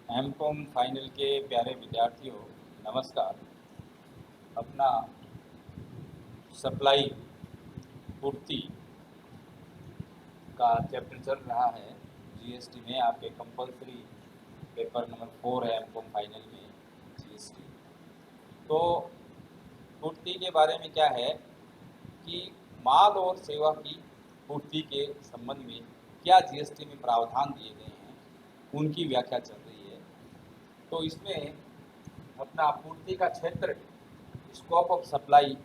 MCom final के प्यारे विद्यार्थियों, नमस्कार। अपना सप्लाई पूर्ति का चैप्टर चल रहा है जीएसटी में। आपके कंपलसरी पेपर नंबर 4 है एमकॉम फाइनल में जीएसटी। तो पूर्ति के बारे में क्या है कि माल और सेवा की पूर्ति के संबंध में क्या जीएसटी में प्रावधान दिए गए हैं, उनकी व्याख्या चल रही है। तो इसमें अपना आपूर्ति का क्षेत्र, स्कोप ऑफ सप्लाई,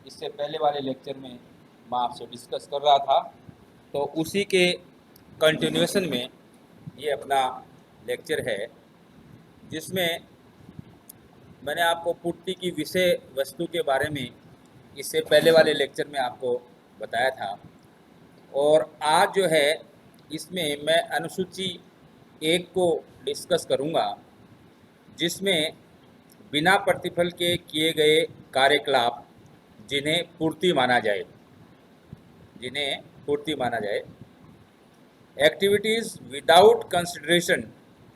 इससे पहले वाले लेक्चर में मैं आपसे डिस्कस कर रहा था। तो उसी के कंटिन्यूएशन में ये अपना लेक्चर है, जिसमें मैंने आपको पूर्ति की विषय वस्तु के बारे में इससे पहले वाले लेक्चर में आपको बताया था। और आज जो है इसमें मैं अनुसूची 1 को डिस्कस करूँगा, जिसमें बिना प्रतिफल के किए गए कार्यकलाप जिन्हें पूर्ति माना जाए, activities without consideration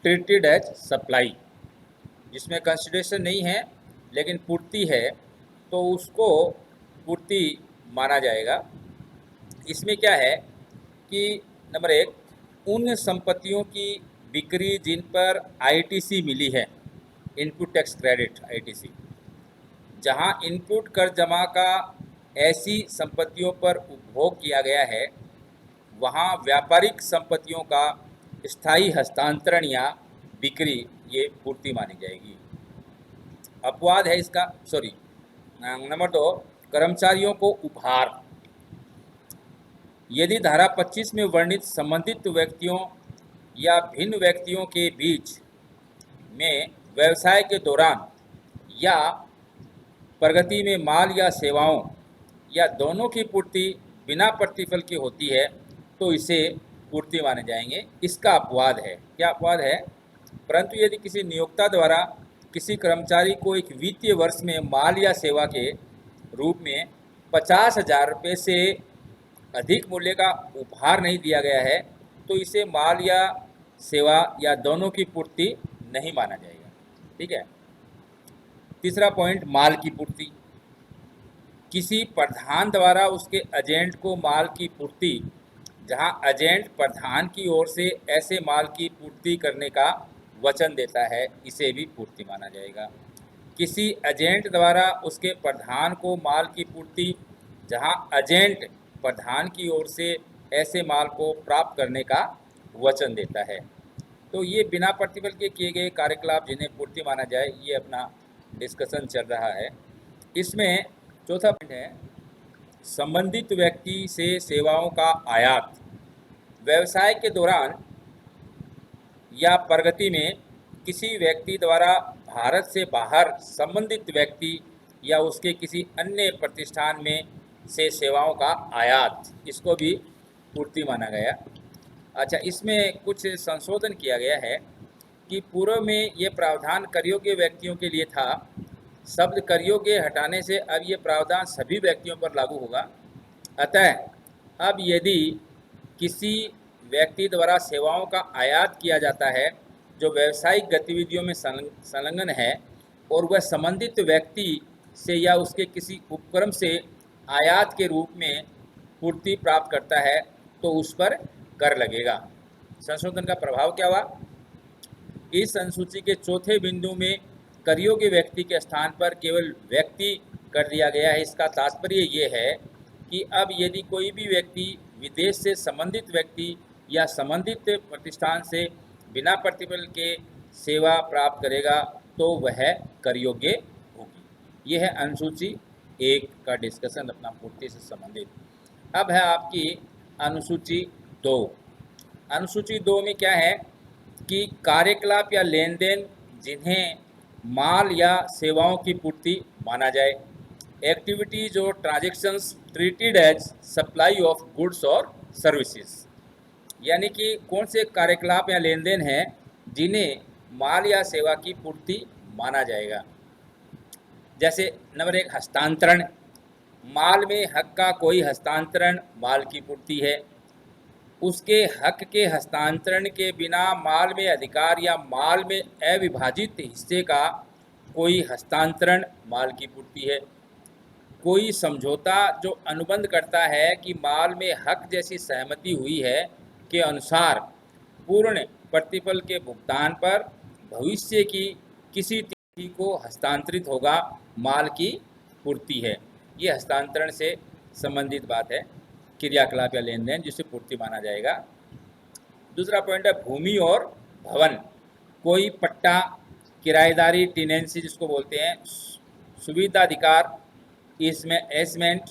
treated as supply. जिसमें कंसिडरेशन नहीं है लेकिन पूर्ति है तो उसको पूर्ति माना जाएगा। इसमें क्या है कि नंबर 1, उन संपत्तियों की बिक्री जिन पर आईटीसी मिली है, इनपुट टैक्स क्रेडिट आईटीसी, जहां इनपुट कर जमा का ऐसी संपत्तियों पर उपभोग किया गया है, वहां व्यापारिक संपत्तियों का स्थायी हस्तांतरण या बिक्री ये पूर्ति मानी जाएगी। अपवाद है इसका, नंबर 2, कर्मचारियों को उपहार। यदि धारा 25 में वर्णित संबंधित व्यक्तियों या भिन्न व्यक्तियों के बीच में व्यवसाय के दौरान या प्रगति में माल या सेवाओं या दोनों की पूर्ति बिना प्रतिफल की होती है तो इसे पूर्ति माने जाएंगे। इसका अपवाद है। क्या अपवाद है? परंतु यदि किसी नियोक्ता द्वारा किसी कर्मचारी को एक वित्तीय वर्ष में माल या सेवा के रूप में 50,000 रुपये से अधिक मूल्य का उपहार नहीं दिया गया है तो इसे माल या सेवा या दोनों की पूर्ति नहीं माना जाएगा। ठीक है। तीसरा पॉइंट, माल की पूर्ति। किसी प्रधान द्वारा उसके एजेंट को माल की पूर्ति, जहां एजेंट प्रधान की ओर से ऐसे माल की पूर्ति करने का वचन देता है, इसे भी पूर्ति माना जाएगा। किसी एजेंट द्वारा उसके प्रधान को माल की पूर्ति, जहां एजेंट प्रधान की ओर से ऐसे माल को प्राप्त करने का वचन देता है। तो ये बिना प्रतिफल के किए गए कार्यकलाप जिन्हें पूर्ति माना जाए, ये अपना डिस्कशन चल रहा है। इसमें चौथा पॉइंट है, संबंधित व्यक्ति से सेवाओं का आयात। व्यवसाय के दौरान या प्रगति में किसी व्यक्ति द्वारा भारत से बाहर संबंधित व्यक्ति या उसके किसी अन्य प्रतिष्ठान में से सेवाओं का आयात, इसको भी पूर्ति माना गया। अच्छा, इसमें कुछ संशोधन किया गया है कि पूर्व में ये प्रावधान कर योग्य व्यक्तियों के लिए था। शब्द कर योग्य हटाने से अब ये प्रावधान सभी व्यक्तियों पर लागू होगा। अतः अब यदि किसी व्यक्ति द्वारा सेवाओं का आयात किया जाता है जो व्यावसायिक गतिविधियों में संलग्न है और वह संबंधित व्यक्ति से या उसके किसी उपक्रम से आयात के रूप में पूर्ति प्राप्त करता है तो उस पर कर लगेगा। संशोधन का प्रभाव क्या हुआ? इस अनुसूची के चौथे बिंदु में कर योग्य व्यक्ति के स्थान पर केवल व्यक्ति कर दिया गया है। इसका तात्पर्य ये है कि अब यदि कोई भी व्यक्ति विदेश से संबंधित व्यक्ति या संबंधित प्रतिष्ठान से बिना प्रतिफल के सेवा प्राप्त करेगा तो वह कर योग्य होगी। यह है अनुसूची 1 का डिस्कशन अपना पूर्ति से संबंधित। अब है आपकी अनुसूची 2। अनुसूची 2 में क्या है कि कार्यकलाप या लेन देन जिन्हें माल या सेवाओं की पूर्ति माना जाए। एक्टिविटीज और transactions treated as supply of goods और सर्विसेज। यानी कि कौन से कार्यकलाप या लेन देन हैं जिन्हें माल या सेवा की पूर्ति माना जाएगा। जैसे नंबर 1, हस्तांतरण। माल में हक का कोई हस्तांतरण माल की पूर्ति है। उसके हक के हस्तांतरण के बिना माल में अधिकार या माल में अविभाजित हिस्से का कोई हस्तांतरण माल की पूर्ति है। कोई समझौता जो अनुबंध करता है कि माल में हक जैसी सहमति हुई है के अनुसार पूर्ण प्रतिफल के भुगतान पर भविष्य की किसी तिथि को हस्तांतरित होगा, माल की पूर्ति है। ये हस्तांतरण से संबंधित बात है, क्रियाकलाप या लेन देन जिसे पूर्ति माना जाएगा। दूसरा पॉइंट है भूमि और भवन। कोई पट्टा, किराएदारी, टेनेंसी जिसको बोलते हैं, सुविधाधिकार, इसमें एसमेंट,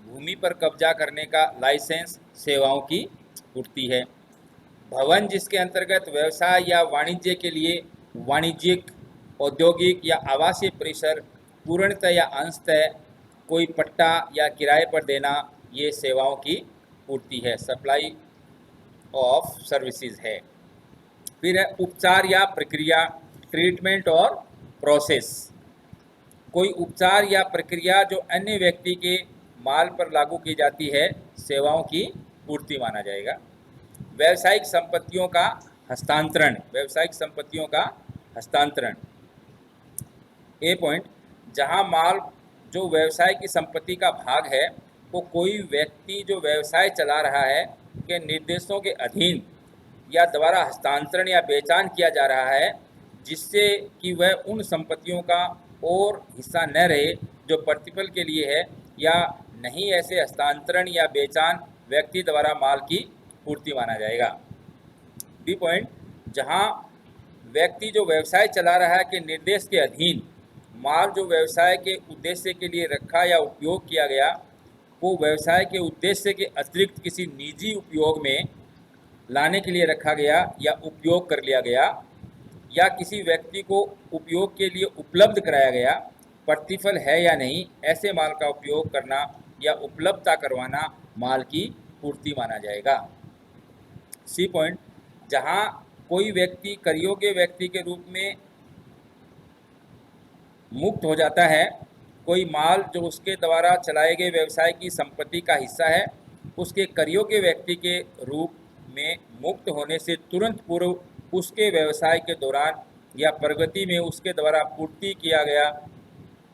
भूमि पर कब्जा करने का लाइसेंस, सेवाओं की पूर्ति है। भवन जिसके अंतर्गत व्यवसाय या वाणिज्य के लिए वाणिज्यिक, औद्योगिक या आवासीय परिसर पूर्णतः या अंशतः कोई पट्टा या किराए पर देना, ये सेवाओं की पूर्ति है, सप्लाई ऑफ सर्विसेज है। फिर है उपचार या प्रक्रिया, ट्रीटमेंट और प्रोसेस। कोई उपचार या प्रक्रिया जो अन्य व्यक्ति के माल पर लागू की जाती है, सेवाओं की पूर्ति माना जाएगा। व्यावसायिक संपत्तियों का हस्तांतरण, व्यवसायिक संपत्तियों का हस्तांतरण। ए पॉइंट, जहां माल जो व्यवसाय की संपत्ति का भाग है वो कोई व्यक्ति जो व्यवसाय चला रहा है के निर्देशों के अधीन या द्वारा हस्तांतरण या बेचान किया जा रहा है, जिससे कि वह उन संपत्तियों का और हिस्सा न रहे जो प्रतिफल के लिए है या नहीं, ऐसे हस्तांतरण या बेचान व्यक्ति द्वारा माल की पूर्ति माना जाएगा। बी पॉइंट, जहां व्यक्ति जो व्यवसाय चला रहा है के निर्देश के अधीन माल जो व्यवसाय के उद्देश्य के लिए रखा या उपयोग किया गया वो व्यवसाय के उद्देश्य के अतिरिक्त किसी निजी उपयोग में लाने के लिए रखा गया या उपयोग कर लिया गया या किसी व्यक्ति को उपयोग के लिए उपलब्ध कराया गया, प्रतिफल है या नहीं, ऐसे माल का उपयोग करना या उपलब्धता करवाना माल की पूर्ति माना जाएगा। सी पॉइंट, जहां कोई व्यक्ति कर योग्य व्यक्ति के रूप में मुक्त हो जाता है, कोई माल जो उसके द्वारा चलाए गए व्यवसाय की संपत्ति का हिस्सा है, उसके कर योग्य व्यक्ति के रूप में मुक्त होने से तुरंत पूर्व उसके व्यवसाय के दौरान या प्रगति में उसके द्वारा पूर्ति किया गया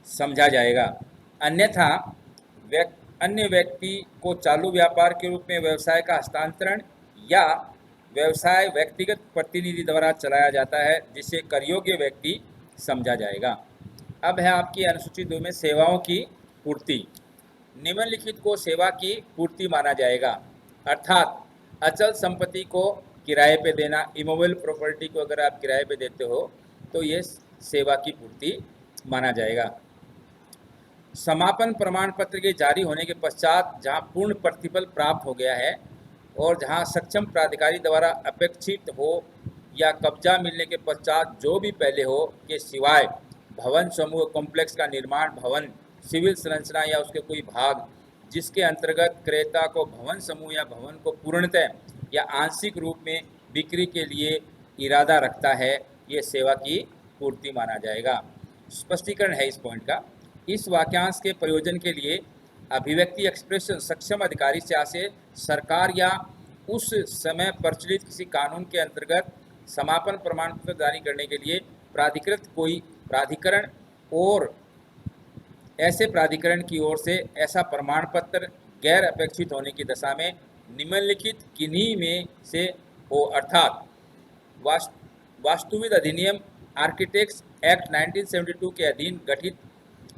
समझा जाएगा। अन्यथा अन्य व्यक्ति को चालू व्यापार के रूप में व्यवसाय का हस्तांतरण या व्यवसाय व्यक्तिगत प्रतिनिधि द्वारा चलाया जाता है, जिसे कर योग्य व्यक्ति समझा जाएगा। अब है आपकी अनुसूची 2 में सेवाओं की पूर्ति। निम्नलिखित को सेवा की पूर्ति माना जाएगा, अर्थात अचल संपत्ति को किराए पे देना, इमोवेबल प्रॉपर्टी को अगर आप किराए पे देते हो तो ये सेवा की पूर्ति माना जाएगा। समापन प्रमाण पत्र के जारी होने के पश्चात जहां पूर्ण प्रतिफल प्राप्त हो गया है और जहां सक्षम प्राधिकारी द्वारा अपेक्षित हो या कब्जा मिलने के पश्चात जो भी पहले हो के सिवाय भवन समूह कॉम्प्लेक्स का निर्माण, भवन, सिविल संरचना या उसके कोई भाग जिसके अंतर्गत क्रेता को भवन समूह या भवन को पूर्णतः या आंशिक रूप में बिक्री के लिए इरादा रखता है, ये सेवा की पूर्ति माना जाएगा। स्पष्टीकरण है इस पॉइंट का। इस वाक्यांश के प्रयोजन के लिए अभिव्यक्ति एक्सप्रेशन सक्षम अधिकारी से सरकार या उस समय प्रचलित किसी कानून के अंतर्गत समापन प्रमाण पत्र जारी करने के लिए प्राधिकृत कोई प्राधिकरण और ऐसे प्राधिकरण की ओर से ऐसा प्रमाण पत्र गैर अपेक्षित होने की दशा में निम्नलिखित किन्हीं में से हो, अर्थात वास्तुविद अधिनियम, आर्किटेक्ट्स एक्ट 1972 के अधीन गठित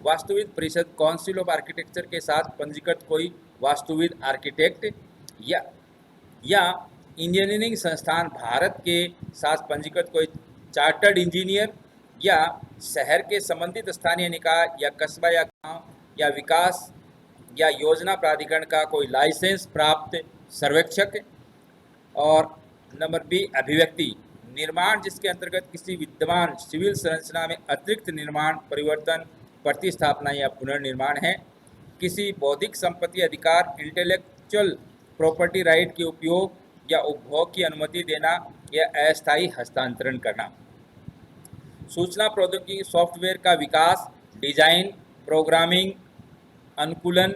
वास्तुविद परिषद, काउंसिल ऑफ आर्किटेक्चर के साथ पंजीकृत कोई वास्तुविद आर्किटेक्ट या इंजीनियरिंग संस्थान भारत के साथ पंजीकृत कोई चार्टर्ड इंजीनियर या शहर के संबंधित स्थानीय निकाय या कस्बा या गांव या विकास या योजना प्राधिकरण का कोई लाइसेंस प्राप्त सर्वेक्षक। और नंबर बी, अभिव्यक्ति निर्माण जिसके अंतर्गत किसी विद्यमान सिविल संरचना में अतिरिक्त निर्माण, परिवर्तन, प्रतिस्थापना या पुनर्निर्माण है। किसी बौद्धिक संपत्ति अधिकार, इंटेलेक्चुअल प्रॉपर्टी राइट के उपयोग या उपभोग की अनुमति देना या अस्थायी हस्तांतरण करना। सूचना प्रौद्योगिकी सॉफ्टवेयर का विकास, डिजाइन, प्रोग्रामिंग, अनुकूलन,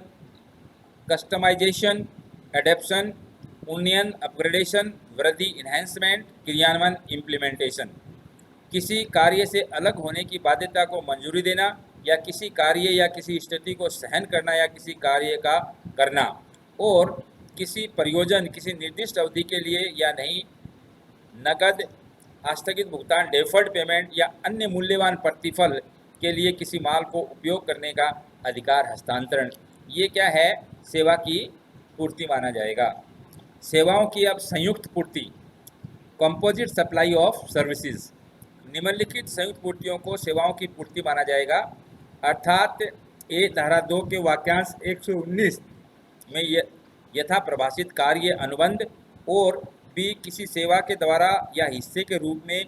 कस्टमाइजेशन, एडेप्शन, उन्नयन, अपग्रेडेशन, वृद्धि, इन्हेंसमेंट, क्रियान्वयन, इम्प्लीमेंटेशन। किसी कार्य से अलग होने की बाध्यता को मंजूरी देना, या किसी कार्य या किसी स्थिति को सहन करना, या किसी कार्य का करना, और किसी प्रयोजन, किसी निर्दिष्ट अवधि के लिए या नहीं, नकद, आस्थगित भुगतान, डेफर्ड पेमेंट, या अन्य मूल्यवान प्रतिफल के लिए किसी माल को उपयोग करने का अधिकार हस्तांतरण। ये क्या है? सेवा की पूर्ति माना जाएगा। सेवाओं की अब संयुक्त पूर्ति, कंपोजिट सप्लाई ऑफ सर्विसेज। निम्नलिखित संयुक्त पूर्तियों को सेवाओं की पूर्ति माना जाएगा, अर्थात ए धारा 2 के वाक्यांश 119 में यथा प्रभाषित कार्य अनुबंध, और बी किसी सेवा के द्वारा या हिस्से के रूप में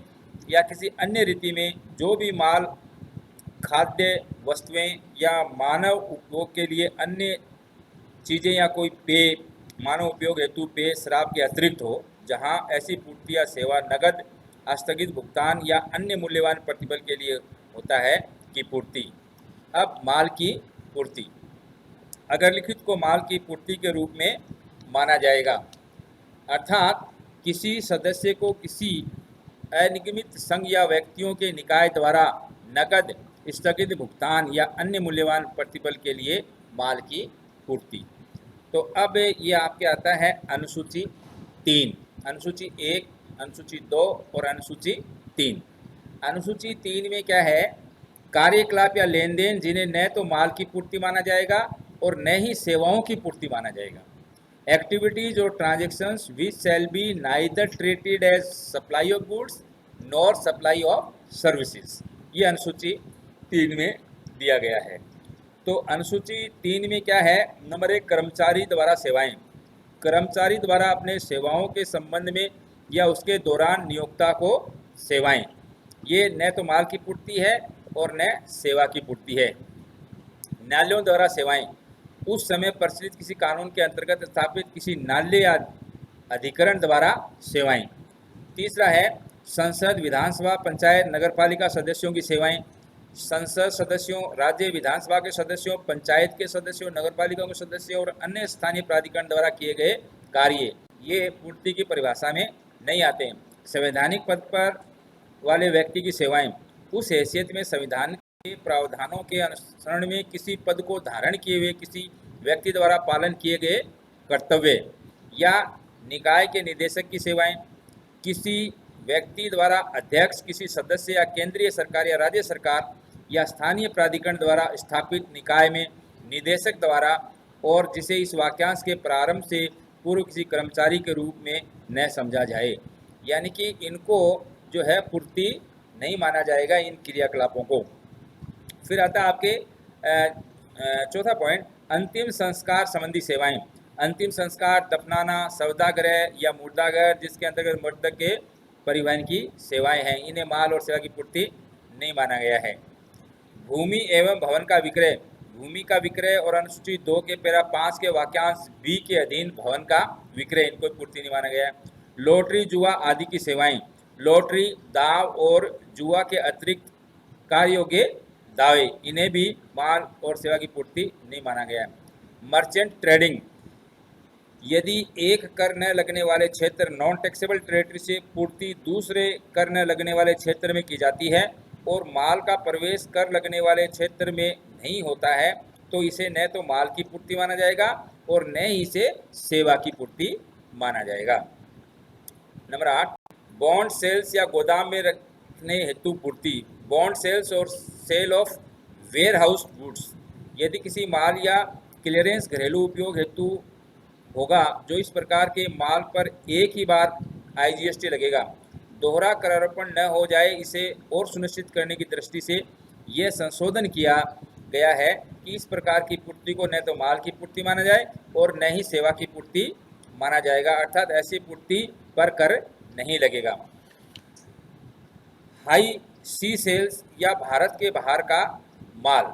या किसी अन्य रीति में जो भी माल, खाद्य वस्तुएं या मानव उपभोग के लिए अन्य चीज़ें या कोई पेय, मानव उपयोग हेतु पेय, शराब के अतिरिक्त हो, जहां ऐसी पूर्ति या सेवा नगद, आस्थगित भुगतान या अन्य मूल्यवान प्रतिफल के लिए होता है की पूर्ति। अब माल की पूर्ति, अगर लिखित को माल की पूर्ति के रूप में माना जाएगा, अर्थात किसी सदस्य को किसी अनिगमित संघ या व्यक्तियों के निकाय द्वारा नकद, स्थगित भुगतान या अन्य मूल्यवान प्रतिफल के लिए माल की पूर्ति। तो अब ये आपके आता है अनुसूची 3, अनुसूची 1, अनुसूची 2 और अनुसूची 3। अनुसूची 3 में क्या है? कार्यकलाप या लेन देन जिन्हें न तो माल की पूर्ति माना जाएगा और न ही सेवाओं की पूर्ति माना जाएगा। एक्टिविटीज और transactions which shall be neither treated as supply of goods nor supply of services. ये अनुसूची 3 में दिया गया है। तो अनुसूची 3 में क्या है? नंबर 1, कर्मचारी द्वारा सेवाएं। कर्मचारी द्वारा अपने सेवाओं के संबंध में या उसके दौरान नियोक्ता को सेवाएं, ये न तो माल की पूर्ति है और न सेवा की पूर्ति है। न्यायालयों द्वारा सेवाएं, उस समय प्रचलित किसी कानून के अंतर्गत स्थापित किसी न्यायालय या अधिकरण द्वारा सेवाएं। तीसरा है संसद, विधानसभा, पंचायत, नगरपालिका सदस्यों की सेवाएं। संसद सदस्यों, राज्य विधानसभा के सदस्यों, पंचायत के सदस्यों, नगरपालिका के सदस्यों और अन्य स्थानीय प्राधिकरण द्वारा किए गए कार्य ये पूर्ति की परिभाषा में नहीं आते हैं। संवैधानिक पद पर वाले व्यक्ति की सेवाएं, उस हैसियत में संविधान के प्रावधानों के अनुसरण में किसी पद को धारण किए हुए किसी व्यक्ति द्वारा पालन किए गए कर्तव्य, या निकाय के निदेशक की सेवाएं, किसी व्यक्ति द्वारा अध्यक्ष, किसी सदस्य या केंद्रीय सरकार या राज्य सरकार या स्थानीय प्राधिकरण द्वारा स्थापित निकाय में निदेशक द्वारा, और जिसे इस वाक्यांश के प्रारंभ से पूर्व किसी कर्मचारी के रूप में न समझा जाए। यानी कि इनको जो है पूर्ति नहीं माना जाएगा, इन क्रियाकलापों को। फिर आता है आपके चौथा पॉइंट, अंतिम संस्कार संबंधी सेवाएं। अंतिम संस्कार, दफनाना, शवदाग्रह या मुर्दाघर, जिसके अंतर्गत मृतक के परिवहन की सेवाएं हैं, इन्हें माल और सेवा की पूर्ति नहीं माना गया है। भूमि एवं भवन का विक्रय, भूमि का विक्रय और अनुसूची 2 के पैरा 5 के वाक्यांश बी के अधीन भवन का विक्रय, इनको पूर्ति नहीं माना गया है। लॉटरी, जुआ आदि की सेवाएं, लॉटरी, दाव और जुआ के अतिरिक्त कार्य योग्य दावे, इन्हें भी माल और सेवा की पूर्ति नहीं माना गया है। मर्चेंट ट्रेडिंग, यदि एक कर न लगने वाले क्षेत्र नॉन टैक्सेबल टेरिटरी से पूर्ति दूसरे कर न लगने वाले क्षेत्र में की जाती है और माल का प्रवेश कर लगने वाले क्षेत्र में नहीं होता है, तो इसे न तो माल की पूर्ति माना जाएगा और न ही इसे सेवा की पूर्ति माना जाएगा। नंबर 8, बॉन्ड सेल्स या गोदाम में रखने हेतु पूर्ति। बॉन्ड सेल्स और sale of warehouse goods, यदि किसी माल या क्लियरेंस घरेलू उपयोग हेतु होगा, जो इस प्रकार के माल पर एक ही बार IGST लगेगा, दोहरा करारोपण न हो जाए, इसे और सुनिश्चित करने की दृष्टि से यह संशोधन किया गया है कि इस प्रकार की पूर्ति को न तो माल की पूर्ति माना जाए और न ही सेवा की पूर्ति माना जाएगा, अर्थात ऐसी पूर्ति पर कर नहीं लगेगा। हाई सी सेल्स या भारत के बाहर का माल,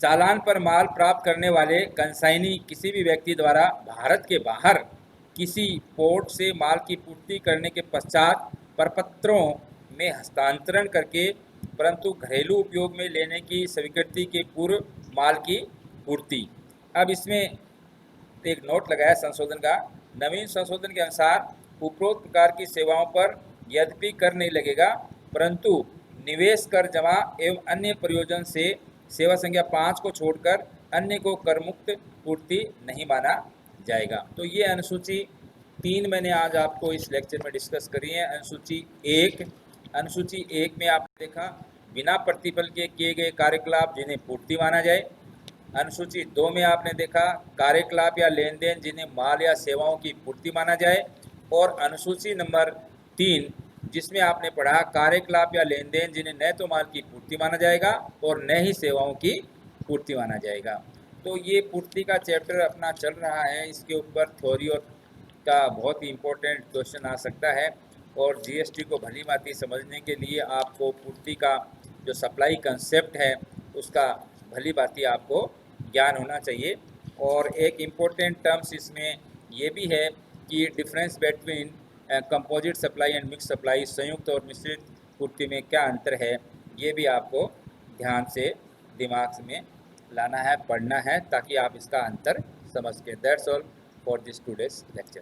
चालान पर माल प्राप्त करने वाले कंसाइनी किसी भी व्यक्ति द्वारा भारत के बाहर किसी पोर्ट से माल की पूर्ति करने के पश्चात प्रपत्रों में हस्तांतरण करके परंतु घरेलू उपयोग में लेने की स्वीकृति के पूर्व माल की पूर्ति। अब इसमें एक नोट लगाया संशोधन का नवीन संशोधन के अनुसार उपरोक्त प्रकार की सेवाओं पर यद्यपि कर नहीं लगेगा, परंतु निवेश कर जमा एवं अन्य प्रयोजन से सेवा संख्या 5 को छोड़कर अन्य को कर मुक्त पूर्ति नहीं माना जाएगा। तो ये अनुसूची 3 मैंने आज आपको इस लेक्चर में डिस्कस करी है। अनुसूची 1 में आपने देखा बिना प्रतिफल के किए गए कार्यकलाप जिन्हें पूर्ति माना जाए। अनुसूची 2 में आपने देखा कार्यकलाप या लेन देन जिन्हें माल या सेवाओं की पूर्ति माना जाए। और अनुसूची नंबर 3 जिसमें आपने पढ़ा कार्यकलाप या लेन देन जिन्हें न तो माल की पूर्ति माना जाएगा और न ही सेवाओं की पूर्ति माना जाएगा। तो ये पूर्ति का चैप्टर अपना चल रहा है, इसके ऊपर थ्योरी और का बहुत ही इम्पोर्टेंट क्वेश्चन आ सकता है। और जीएसटी को भली भांति समझने के लिए आपको पूर्ति का जो सप्लाई कंसेप्ट है उसका भली भांति आपको ज्ञान होना चाहिए। और एक इम्पोर्टेंट टर्म्स इसमें ये भी है कि difference between composite supply and mix supply, संयुक्त और मिश्रित पूर्ति में क्या अंतर है, ये भी आपको ध्यान से दिमाग में लाना है, पढ़ना है, ताकि आप इसका अंतर समझ के। That's all for this today's lecture.